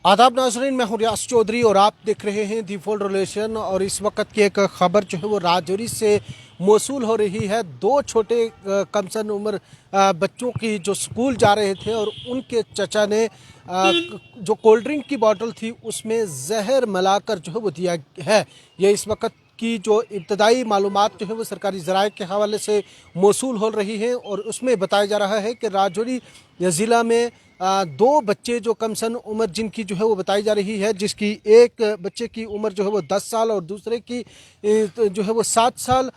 आदाब नाज़रीन, मैं हूँ रियाज चौधरी और आप देख रहे हैं दी फुल रिलेशन। और इस वक्त की एक ख़बर जो है वो राजौरी से मौसूल हो रही है। दो छोटे कमसन उम्र बच्चों की जो स्कूल जा रहे थे और उनके चचा ने जो कोल्ड ड्रिंक की बोतल थी उसमें जहर मिलाकर जो है वो दिया है। ये इस वक्त की जो इब्तदाई मालूमात जो है वो सरकारी ज़राए के हवाले से मौसूल हो रही हैं और उसमें बताया जा रहा है कि राजौरी ज़िला में दो बच्चे जो कमसन उम्र जिनकी जो है वो बताई जा रही है, जिसकी एक बच्चे की उम्र जो है वो 10 साल और दूसरे की जो है वो 7 साल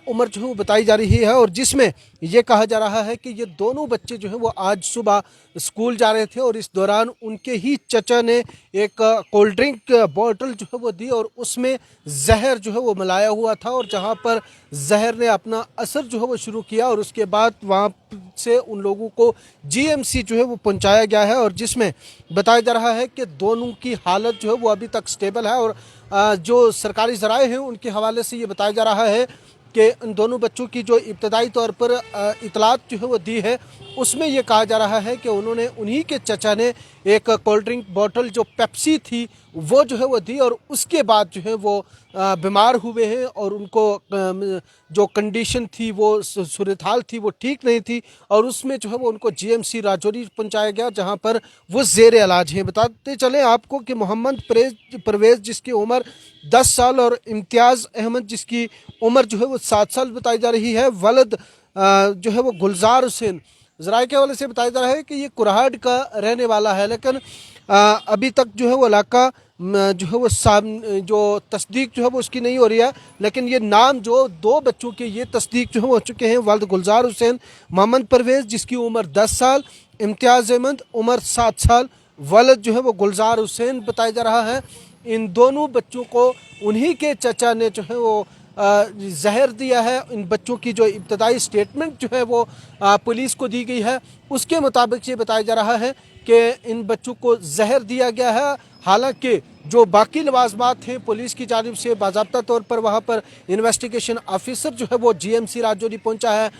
उम्र जो है वो बताई जा रही है। और जिसमें ये कहा जा रहा है कि ये दोनों बच्चे जो है वो आज सुबह स्कूल जा रहे थे और इस दौरान उनके ही चचा ने एक कोल्ड ड्रिंक बॉटल जो है वो दी और उसमें जहर जो है वो मिलाया हुआ था। और जहाँ पर जहर ने अपना असर जो है वो शुरू किया और उसके बाद वहाँ से उन लोगों को जीएमसी जो है वो पहुंचाया गया है। और जिसमें बताया जा रहा है कि दोनों की हालत जो है वो अभी तक स्टेबल है। और जो सरकारी ज़राए हैं उनके हवाले से ये बताया जा रहा है कि इन दोनों बच्चों की जो इब्तदाई तौर पर इतलात जो है वो दी है, उसमें ये कहा जा रहा है कि उन्होंने उन्हीं के चचा ने एक कोल्ड ड्रिंक बॉटल जो पेप्सी थी वो जो है वो दी और उसके बाद जो है वो बीमार हुए हैं और उनको जो कंडीशन थी वो सूरत हाल थी वो ठीक नहीं थी और उसमें जो है वो उनको जीएमसी राजौरी पहुंचाया गया जहां पर वो ज़ेर इलाज हैं। बताते चलें आपको कि मोहम्मद परवेज़ जिसकी उम्र 10 साल और इम्तियाज़ अहमद जिसकी उम्र जो है वो 7 साल बताई जा रही है, वलद जो है वो गुलजार हुसैन ज़राए के हवाले से बताया जा रहा है कि ये कुराहट का रहने वाला है। लेकिन अभी तक जो है वो इलाका जो है वो जो तस्दीक जो है वो उसकी नहीं हो रही है। लेकिन ये नाम जो दो बच्चों के ये तस्दीक जो है वो हो चुके हैं, वल्द गुलजार हुसैन, मोहम्मद परवेज़ जिसकी उम्र 10 साल, इम्तियाज़ अहमद उम्र 7 साल, वलद जो है वो गुलजार हुसैन बताया जा रहा है। इन दोनों बच्चों को उन्हीं के चचा ने जो है वो जहर दिया है। इन बच्चों की जो इब्तदाई स्टेटमेंट जो है वो पुलिस को दी गई है, उसके मुताबिक ये बताया जा रहा है कि इन बच्चों को जहर दिया गया है। हालांकि जो बाकी लवाजमात हैं पुलिस की जानिब से बाज़ाब्ता तौर पर वहाँ पर इन्वेस्टिगेशन ऑफिसर जो है वो जीएमसी राजौरी पहुँचा है,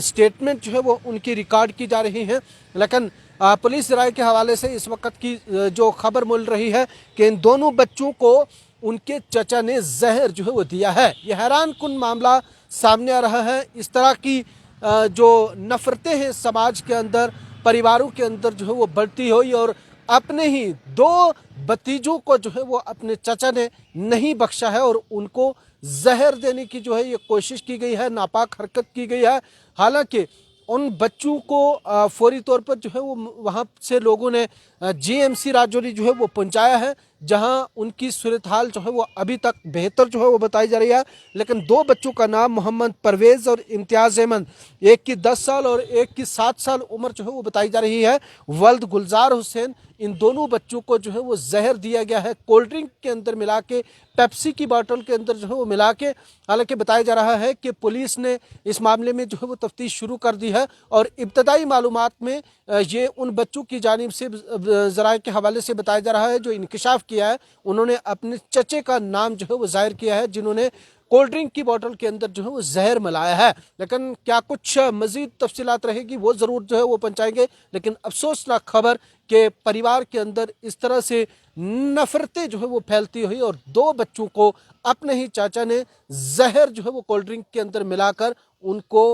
स्टेटमेंट जो है वो उनकी रिकॉर्ड की जा रही हैं। लेकिन पुलिस राय के हवाले से इस वक्त की जो खबर मिल रही है कि इन दोनों बच्चों को उनके चचा ने जहर जो है वो दिया है। यह हैरान कुन मामला सामने आ रहा है। इस तरह की जो नफ़रतें हैं समाज के अंदर, परिवारों के अंदर जो है वो बढ़ती हुई और अपने ही दो भतीजों को जो है वो अपने चचा ने नहीं बख्शा है और उनको जहर देने की जो है ये कोशिश की गई है, नापाक हरकत की गई है। हालांकि उन बच्चों को फौरी तौर पर जो है वो वहाँ से लोगों ने जीएमसी राजौरी जो है वो पहुँचाया है, जहाँ उनकी सूरत हाल जो है वो अभी तक बेहतर जो है वो बताई जा रही है। लेकिन दो बच्चों का नाम मोहम्मद परवेज़ और इम्तियाज़ अहमद, एक की 10 साल और एक की 7 साल उम्र जो है वो बताई जा रही है, वल्द गुलजार हुसैन, इन दोनों बच्चों को जो है वो जहर दिया गया है कोल्ड ड्रिंक के अंदर मिला के, पेप्सी की बोतल के अंदर जो है वो मिला के। हालांकि बताया जा रहा है कि पुलिस ने इस मामले में जो है वो तफ्तीश शुरू कर दी है और इब्तदाई मालूमात में ये उन बच्चों की जानिब से ज़राए के हवाले से बताया जा रहा है जो इंकशाफ किया है, उन्होंने अपने चचे का नाम जो है वो जाहिर किया है जिन्होंने कोल्ड ड्रिंक की बोतल के अंदर जो है वो जहर मिलाया है। लेकिन क्या कुछ मज़ीद तफसीलात रहेगी वो ज़रूर जो है वो पहुँचाएंगे। लेकिन अफसोसनाक खबर कि परिवार के अंदर इस तरह से नफ़रतें जो है वो फैलती हुई और दो बच्चों को अपने ही चाचा ने जहर जो है वो कोल्ड ड्रिंक के अंदर मिलाकर उनको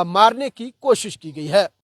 मारने की कोशिश की गई है।